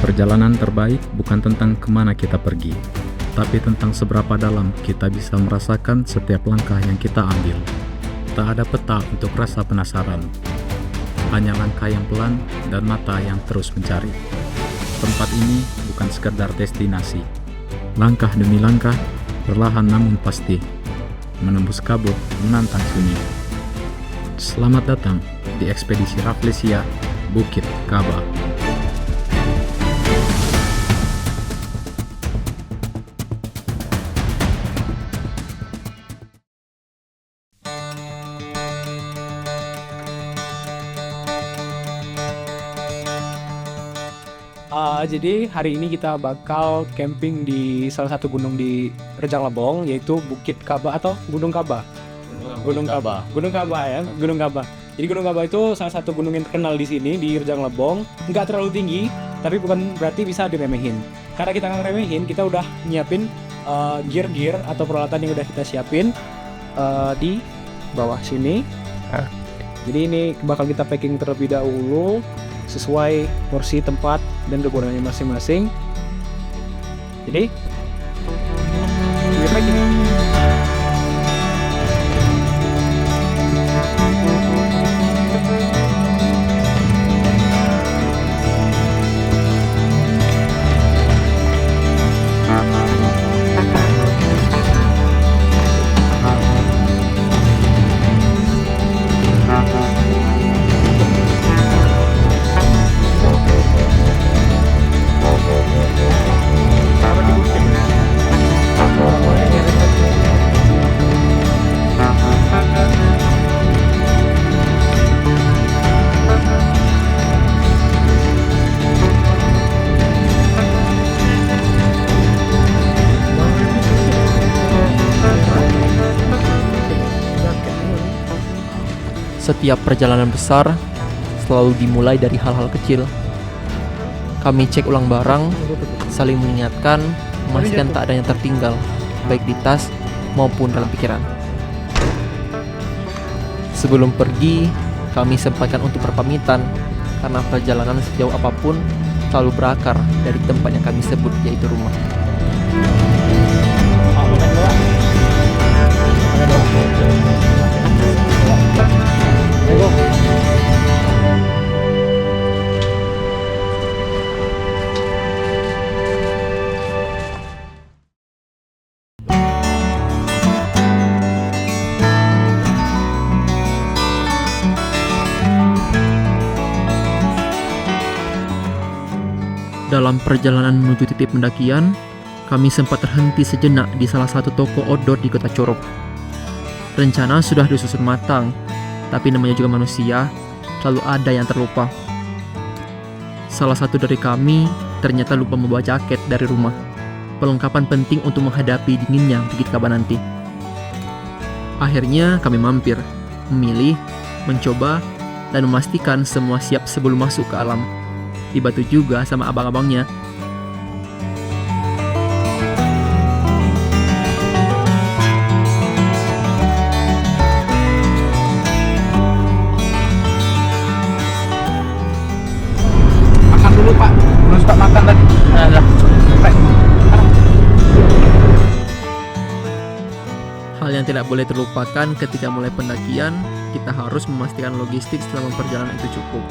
Perjalanan terbaik bukan tentang kemana kita pergi, tapi tentang seberapa dalam kita bisa merasakan setiap langkah yang kita ambil. Tak ada peta untuk rasa penasaran, hanya langkah yang pelan dan mata yang terus mencari. Tempat ini bukan sekedar destinasi. Langkah demi langkah, perlahan namun pasti, menembus kabut, menantang sunyi. Selamat datang di ekspedisi Rafflesia, Bukit Kaba. Jadi hari ini kita bakal camping di salah satu gunung di Rejang Lebong, yaitu Bukit Kaba atau Gunung Kaba. Gunung Kaba ya, Gunung Kaba. Jadi Gunung Kaba itu salah satu gunung yang terkenal di sini di Rejang Lebong. Nggak terlalu tinggi, tapi bukan berarti bisa diremehin. Karena kita nggak remehin, kita udah nyiapin gear atau peralatan yang udah kita siapin di bawah sini. Jadi ini bakal kita packing terlebih dahulu sesuai porsi tempat dan kegunaannya masing-masing. Jadi kita packing. Setiap perjalanan besar selalu dimulai dari hal-hal kecil. Kami cek ulang barang, saling mengingatkan, memastikan tak ada yang tertinggal, baik di tas maupun dalam pikiran. Sebelum pergi, kami sempatkan untuk berpamitan, karena perjalanan sejauh apapun selalu berakar dari tempat yang kami sebut, yaitu rumah. Dalam perjalanan menuju titik pendakian, kami sempat terhenti sejenak di salah satu toko odot di Kota Curug. Rencana sudah disusun matang, tapi namanya juga manusia, selalu ada yang terlupa. Salah satu dari kami ternyata lupa membawa jaket dari rumah, perlengkapan penting untuk menghadapi dinginnya Bukit Kaba nanti. Akhirnya kami mampir, memilih, mencoba, dan memastikan semua siap sebelum masuk ke alam. Dibantu juga sama abang-abangnya. Makan dulu Pak, belum sempat makan tadi. Hal yang tidak boleh terlupakan ketika mulai pendakian, kita harus memastikan logistik selama perjalanan itu cukup.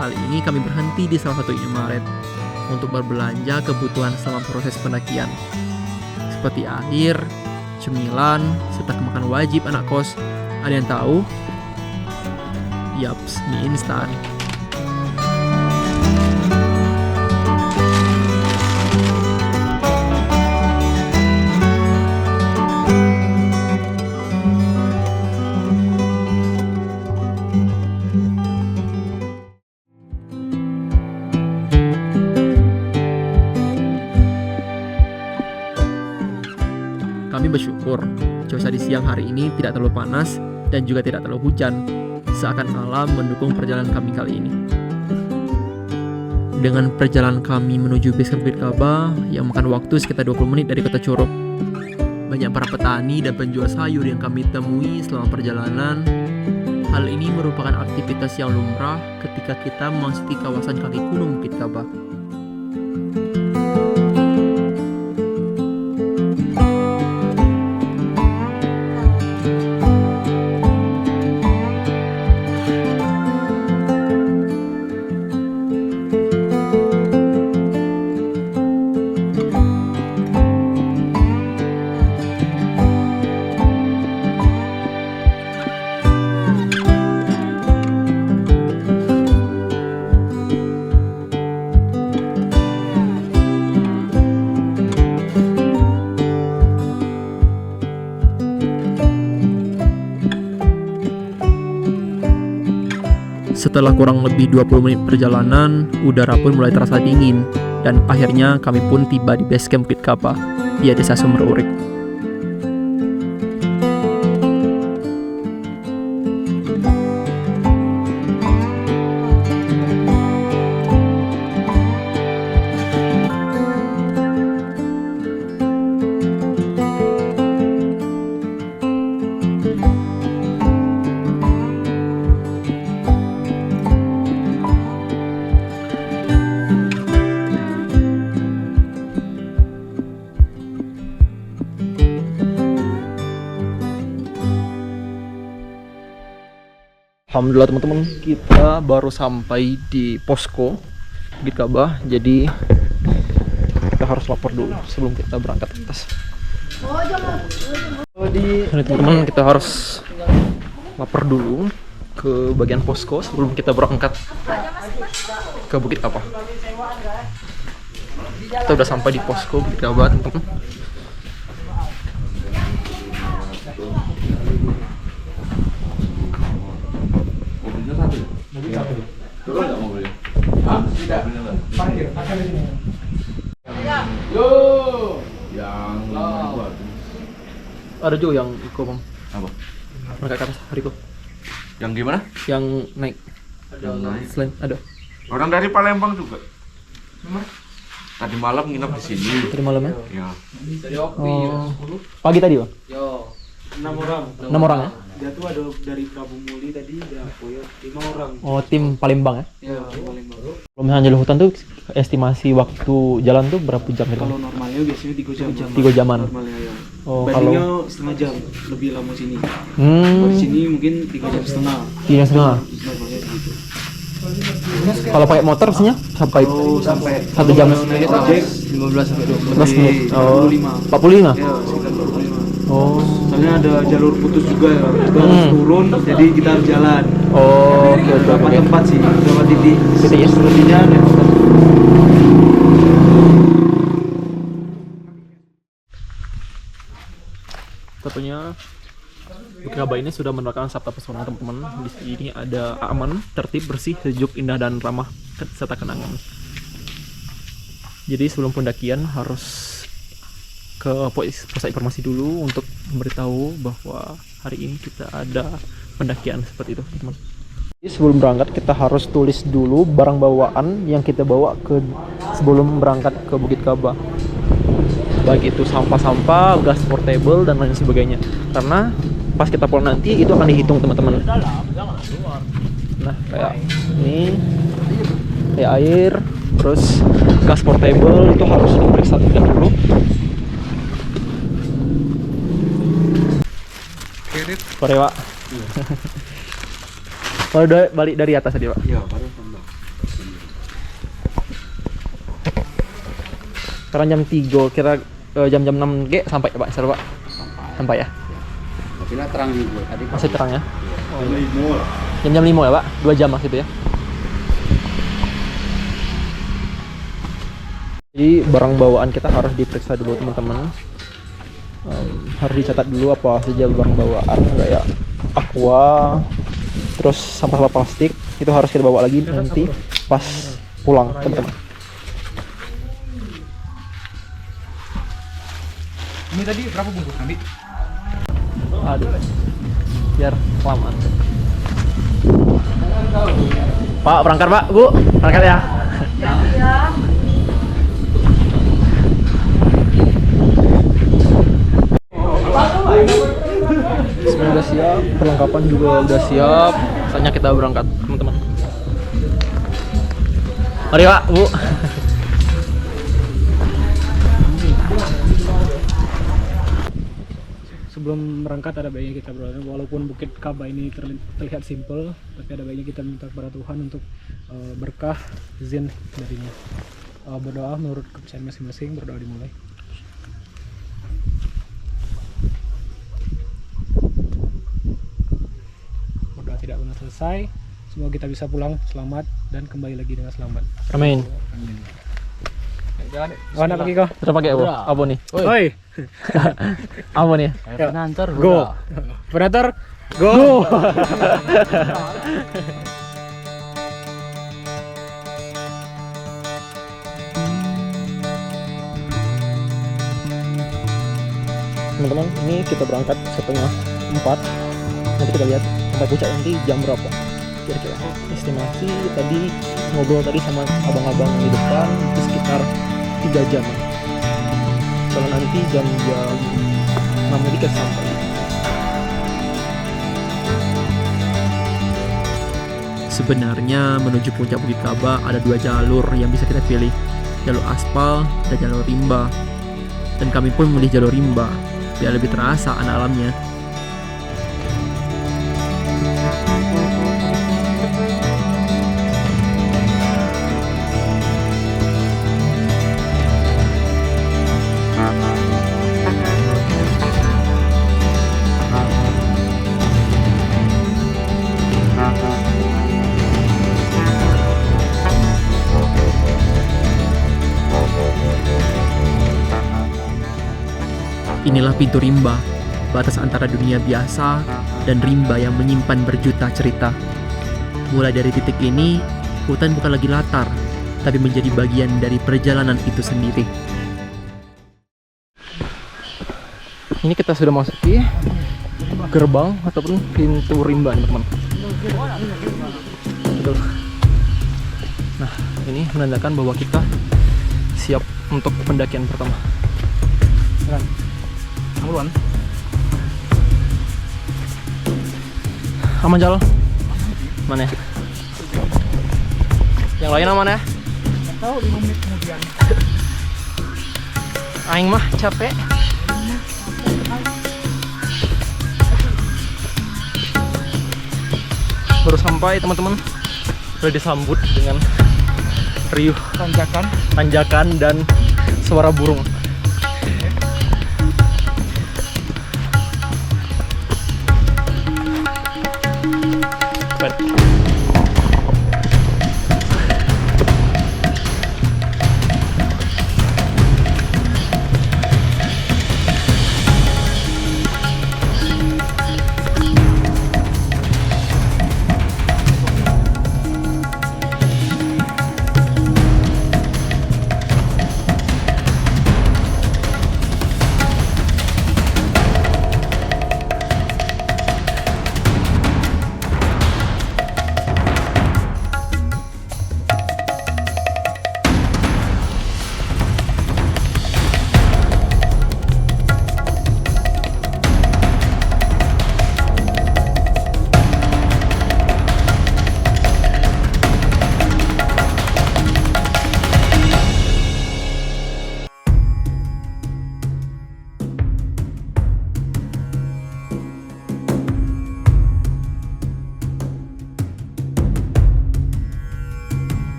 Kali ini kami berhenti di salah satu Indomaret untuk berbelanja kebutuhan selama proses pendakian, seperti air, cemilan, serta makanan wajib anak kos. Ada yang tahu? Yaps, mie instan. Kami bersyukur cuaca di siang hari ini tidak terlalu panas dan juga tidak terlalu hujan, seakan alam mendukung perjalanan kami kali ini. Dengan perjalanan kami menuju base camp Bukit Kaba yang makan waktu sekitar 20 menit dari Kota Curug. Banyak para petani dan penjual sayur yang kami temui selama perjalanan. Hal ini merupakan aktivitas yang lumrah ketika kita memasuki kawasan kaki gunung Bukit Kaba. Setelah kurang lebih 20 menit perjalanan, udara pun mulai terasa dingin, dan akhirnya kami pun tiba di base camp Bukit Kaba, di Desa Sumber Urik. Alhamdulillah teman-teman, kita baru sampai di posko Bukit Kaba. Jadi kita harus lapor dulu sebelum kita berangkat ke atas. Jadi teman-teman, kita harus lapor dulu ke bagian posko sebelum kita berangkat ke Bukit Kaba. Kita udah sampai di posko Bukit Kaba teman-teman. Ada juga yang ikut bang. Apa? Mereka ke atas hari kok. Yang gimana? Yang naik. Yang naik. Selain ada. Orang dari Palembang juga. Tadi malam nginep di sini. Tadi malam ya? Ya. Oh. Pagi tadi bang? 6 orang. 6 orang ya? Dia tuh ada dari Prabu Muli tadi, ada Koyot 5 orang. Oh, tim Palembang ya? Ya, Palembang. Kalau misalnya jalur hutan tuh estimasi waktu jalan tuh berapa jam gitu? Kalau normalnya biasanya 3 jam. 3 jaman. Normalnya ya. Oh, Bandingnya setengah jam lebih lama sini. Hmm, Di sini mungkin 3 jam setengah. 3 jam setengah. Normalnya gitu. Kalau pakai motor pastinya sampai Oh, sampai 1 jam. naik ojek 15 sampai 20 menit. Oh, 45. 45? Ya, sekitar 45. Oh. Soalnya ada jalur putus juga ya. Kita harus turun, jadi kita harus jalan. Oh, oke oke Beberapa oke. tempat sih, beberapa titik. Titik ya? Selebihnya naik motor. Tentunya Bukit Kaba ini sudah menerapkan sabta pesona teman-teman. Di sini ada aman, tertib, bersih, sejuk, indah dan ramah serta kenangan. Jadi sebelum pendakian harus ke pos informasi dulu untuk memberitahu bahwa hari ini kita ada pendakian seperti itu teman-teman. Jadi sebelum berangkat kita harus tulis dulu barang bawaan yang kita bawa ke sebelum berangkat ke Bukit Kaba. Baik itu sampah-sampah, gas portable dan lain sebagainya. Karena pas kita pulang nanti itu akan dihitung teman-teman. Nah kayak ini, kayak air, terus gas portable itu harus diperiksa terlebih dahulu. Sore pak. Kalau balik dari atas tadi pak. Iya, baru tambah. Sekarang jam 3, kira jam-jam 6 G sampai ya pak, pak? Sampai ya? Tapi lah terang nih gue. Tadi Masih terang ya? Oh, Jam-jam 5 ya pak? 2 jam lah gitu ya? Jadi barang bawaan kita harus diperiksa dulu teman-teman. Harus dicatat dulu apa saja barang bawaan, kayak aqua, terus sampah-sampah plastik itu harus kita bawa lagi nanti pas pulang teman-teman. Ini tadi berapa bungkus nanti? Aduh, biar kelamaan. Pak, berangkat pak, bu, berangkat ya. Semua udah siap, perlengkapan juga udah siap. Saatnya kita berangkat, teman-teman. Mari pak, bu. Sebelum berangkat ada baiknya kita berdoa, walaupun Bukit Kaba ini terlihat simpel, tapi ada baiknya kita minta kepada Tuhan untuk berkah, izin darinya. Berdoa menurut kepercayaan masing-masing, berdoa dimulai. Berdoa tidak pernah selesai, semoga kita bisa pulang selamat dan kembali lagi dengan selamat. Amin. Oh, nak pergi kau? Sudah pakai apa? Apa nih? Oi, Apa nih? penantar, go. Penantar, go. teman-teman, ini kita berangkat 3:30. Nanti kita lihat sampai puncak nanti jam berapa kira-kira. Estimasi tadi ngobrol tadi sama abang-abang di depan itu sekitar 3 jam. Kalau nanti jam 6 nanti kita sampai. Sebenarnya menuju puncak Bukit Kaba ada 2 jalur yang bisa kita pilih, jalur aspal dan jalur rimba. Dan kami pun memilih jalur rimba biar lebih terasa alamnya. Inilah pintu rimba, batas antara dunia biasa dan rimba yang menyimpan berjuta cerita. Mulai dari titik ini, hutan bukan lagi latar, tapi menjadi bagian dari perjalanan itu sendiri. Ini kita sudah masuki gerbang ataupun pintu rimba, teman-teman. Betul. Nah, ini menandakan bahwa kita siap untuk pendakian pertama. Aman. Aman jalan. Mana ya? Yang lain aman ya? Tahu 5 menit kemudian. Aing mah capek. Baru sampai teman-teman. Sudah disambut dengan riuh tanjakan dan suara burung.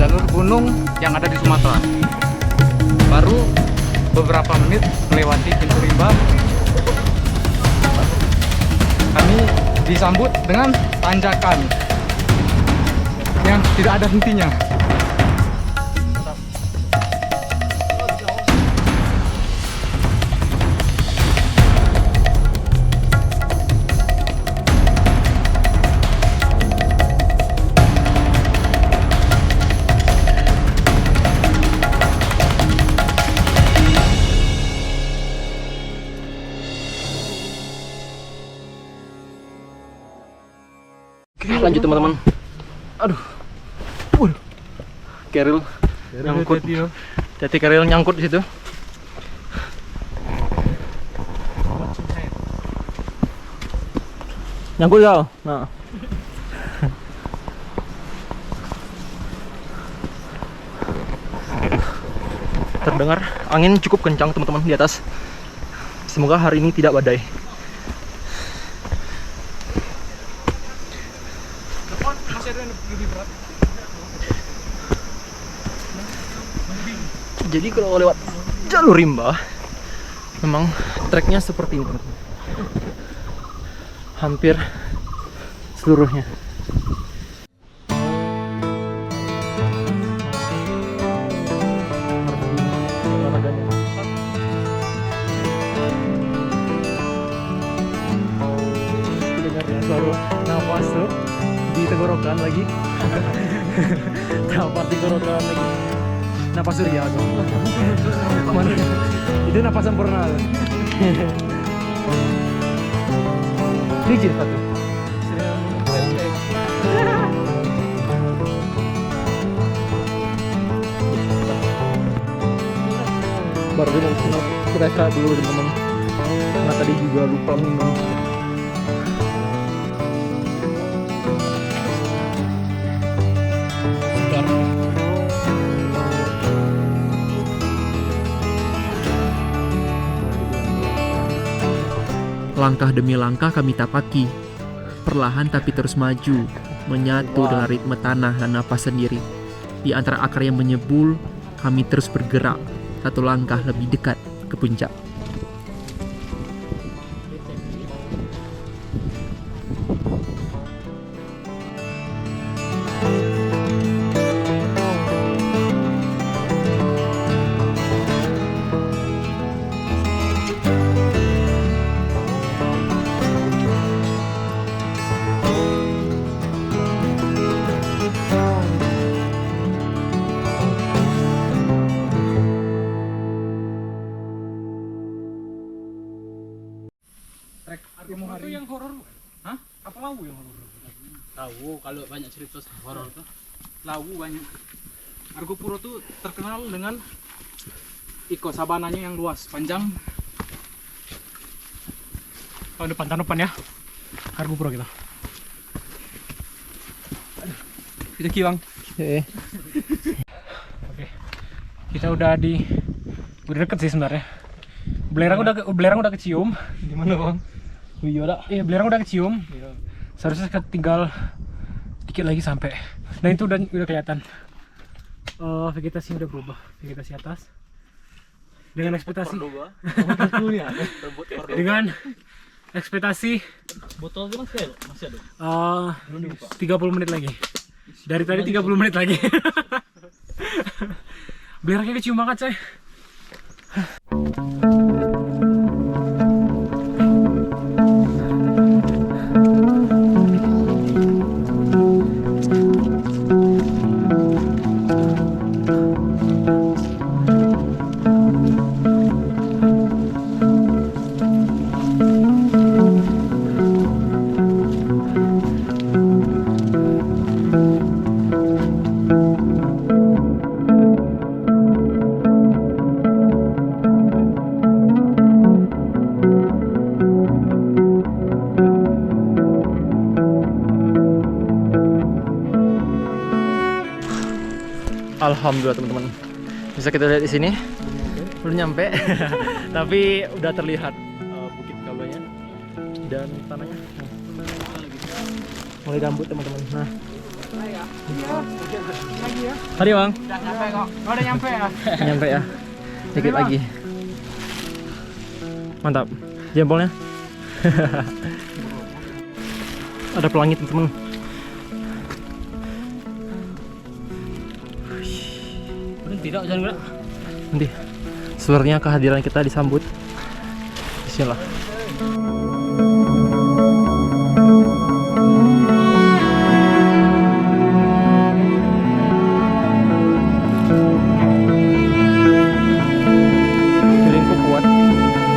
jalur gunung yang ada di Sumatera. Baru beberapa menit melewati pintu rimba, kami disambut dengan tanjakan yang tidak ada hentinya. Lanjut teman-teman. Aduh. Keril nyangkut. Jadi keril nyangkut di situ. Nyangkut kau. Nah. Terdengar angin cukup kencang teman-teman di atas. Semoga hari ini tidak badai. Jadi kalau lewat jalur rimba, memang treknya seperti ini teman-teman. Hampir seluruhnya. Baru nafas tuh di tenggorokan lagi. Nafas di tenggorokan lagi. Napas surya tuh. Mana? Itu napas sempurna tuh. Licin satu. Baru kita istirahat dulu teman-teman. Karena tadi juga lupa minum. Langkah demi langkah kami tapaki, perlahan tapi terus maju, menyatu dengan ritme tanah dan napas sendiri. Di antara akar yang menyebul, kami terus bergerak, satu langkah lebih dekat ke puncak. Itu yang horor. Hah? Apa Lawu yang horor? Tahu kalau banyak cerita horor tuh. Lawu banyak. Argopuro tuh terkenal dengan sabananya yang luas, panjang. Kalau depan ya. Argopuro kita. Kita kiwang. Oke. Kita udah deket sih sebenarnya. Belerang udah kecium. Di mana bang? Iya, belerang udah kecium. Seharusnya tinggal dikit lagi sampai. Dan itu udah kelihatan. Vegetasi udah berubah, vegetasi atas. Dengan ekspektasi. Dengan ekspektasi Botolnya masih ada. 30 menit lagi. Dari tadi 30 menit lagi. Belerangnya kecium banget, coy. Alhamdulillah teman-teman, bisa kita lihat di sini. Belum nyampe, tapi udah terlihat bukit kabanya dan tanahnya. Mulai gambut teman-teman. Nah, tadi bang. Udah nyampe kok. Udah nyampe ya. Nyampe ya. Dikit lagi. Mantap. Jempolnya. Ada pelangi teman-teman. Tidak, jangan gerak. Nanti sepertinya kehadiran kita disambut. Bismillah. Feelingku kuat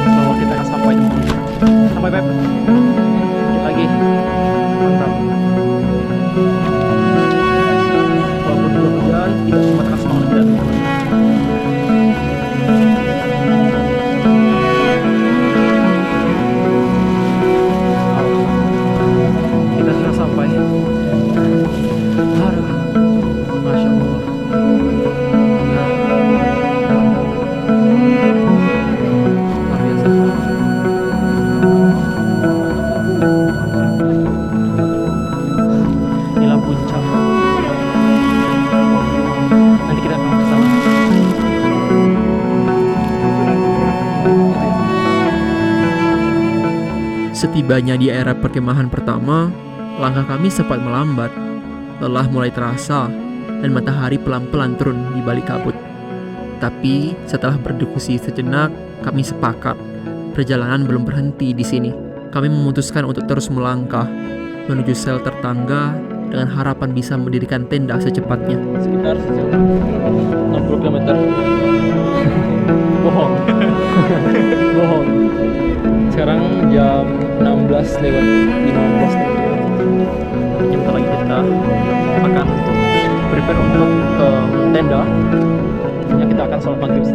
bahwa kita akan sampai. Sampai Beb. Dikit lagi. Mantap. Walaupun belum hujan, kita mematahkan semangat kita. Kita sudah sampai. Aduh, masya Allah. Setibanya di area perkemahan pertama, langkah kami sempat melambat. Lelah mulai terasa, dan matahari pelan-pelan turun di balik kabut. Tapi setelah berdiskusi sejenak, kami sepakat perjalanan belum berhenti di sini. Kami memutuskan untuk terus melangkah menuju shelter tangga dengan harapan bisa mendirikan tenda secepatnya. Sekitar sejauh 60 km. Bohong. Bohong. Sekarang jam 16 lewat 15. Sebentar lagi kita akan prepare untuk tenda. Tentunya kita akan sholat maghrib.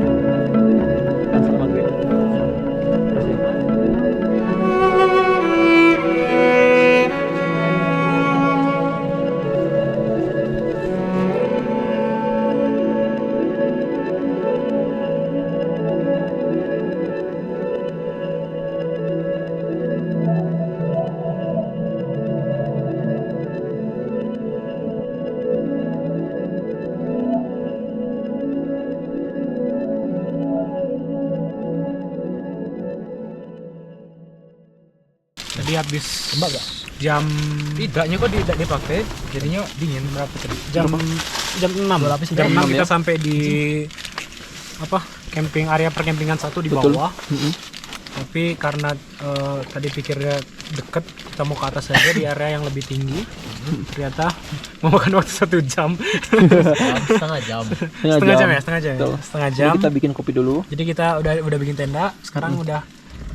Tadi habis jam tidaknya kok tidak dipakai, jadinya dingin berapa tadi? Jam 6. Jam 6 kita sampai di apa? Camping area perkempingan 1 di bawah. Tapi karena tadi pikirnya deket, kita mau ke atas saja di area yang lebih tinggi. Ternyata memakan waktu 1 jam. Setengah jam. Setengah jam ya, setengah jam. Betul. Setengah jam. Jadi kita bikin kopi dulu. Jadi kita udah bikin tenda, sekarang udah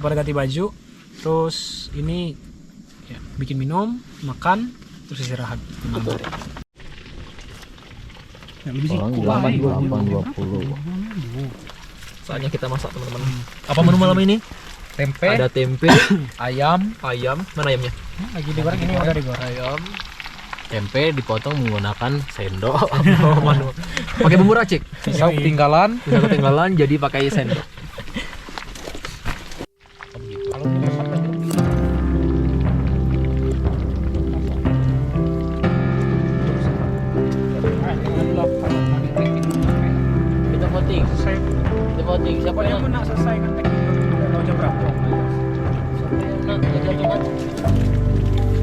pada ganti baju, terus ini ya, bikin minum, makan, terus istirahat. Betul. Ya, lebih sih. Orang Wah, 8.20. Saatnya kita masak, teman-teman. Apa menu malam ini? tempe, Ada tempe, Ayam, mana ayamnya? lagi digoreng, ini udah digoreng. Ayam. tempe dipotong menggunakan sendok. Pakai bumbu racik. Bisa ketinggalan. Bisa ketinggalan jadi pakai sendok. Kalau masak kan Kita voting. selesai. Kita voting. Siapa Pokoknya yang mau nak selesai kan teknik jam berapa? nak jatuhkan?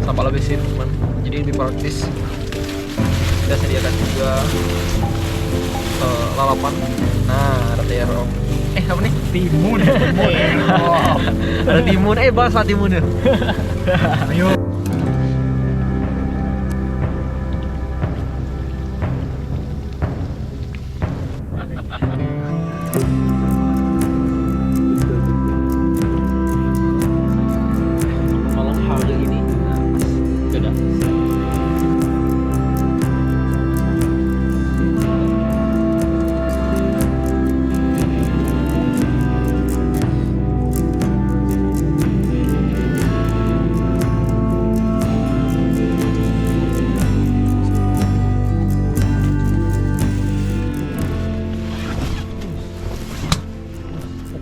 Sampah lebisin, teman. Jadi lebih praktis. Kita sediakan juga lalapan. Nah, ada terong. Apa nih? Timun. Ada timun. Bahasa timun ya. Ayo. Malam hari ini. Sudah.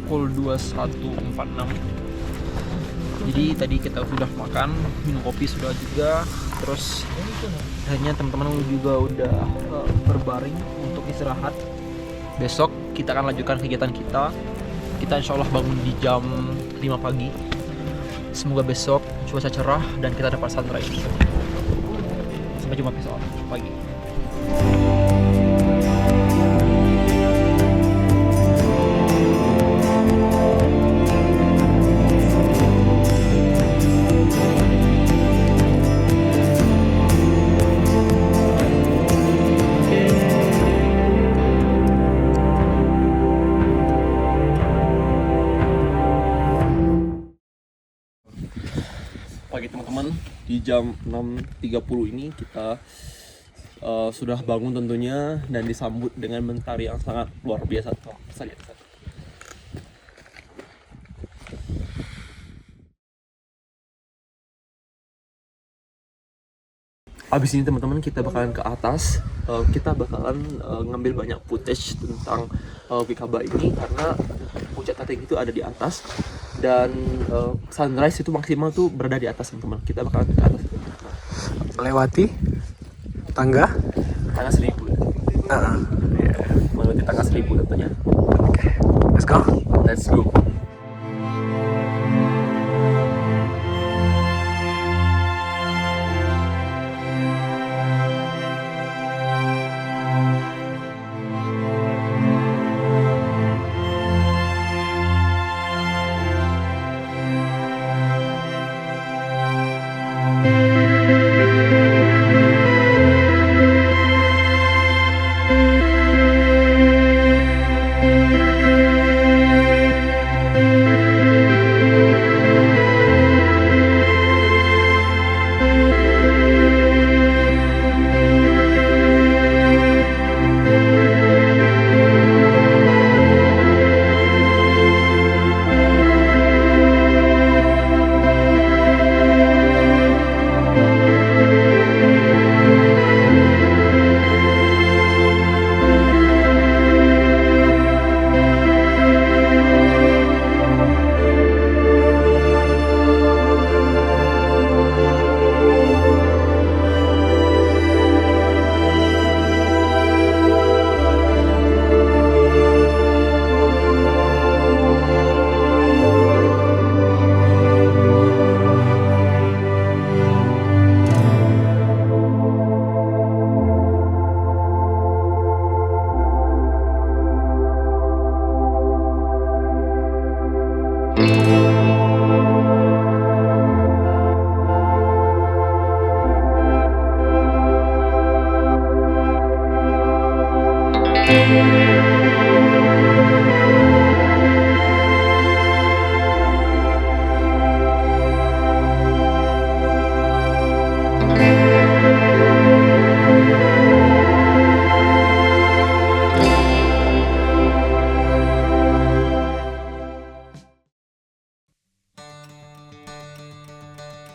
Pukul 21.46. Jadi tadi kita sudah makan, minum kopi sudah juga. Terus akhirnya teman-teman juga udah berbaring untuk istirahat. Besok kita akan lanjutkan kegiatan kita. Kita insya Allah bangun di jam 5 pagi. Semoga besok cuaca cerah dan kita dapat sunrise. Sampai jumpa besok pagi. Pagi teman-teman, di jam 6.30 ini kita sudah bangun tentunya dan disambut dengan mentari yang sangat luar biasa. Bisa lihat. Abis ini teman-teman kita bakalan ke atas, kita bakalan ngambil banyak footage tentang Wikaba ini karena puncak tertinggi itu ada di atas dan sunrise itu maksimal tuh berada di atas teman-teman. Kita bakalan ke atas. Melewati tangga. Tangga 1000. Melewati tangga 1000 tentunya. Let's go. Let's go.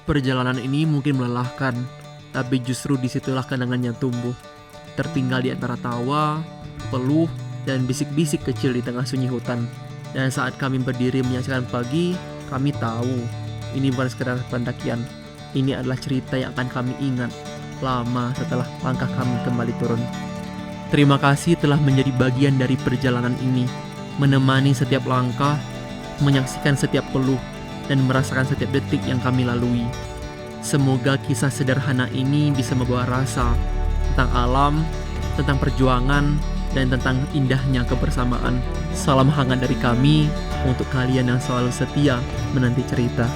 Perjalanan ini mungkin melelahkan, tapi justru disitulah kenangannya tumbuh. Tertinggal di antara tawa, peluh, dan bisik-bisik kecil di tengah sunyi hutan. Dan saat kami berdiri menyaksikan pagi, kami tahu ini bukan sekedar pendakian. Ini adalah cerita yang akan kami ingat lama setelah langkah kami kembali turun. Terima kasih telah menjadi bagian dari perjalanan ini, menemani setiap langkah, menyaksikan setiap peluh, dan merasakan setiap detik yang kami lalui. Semoga kisah sederhana ini bisa membawa rasa tentang alam, tentang perjuangan, dan tentang indahnya kebersamaan. Salam hangat dari kami untuk kalian yang selalu setia menanti cerita.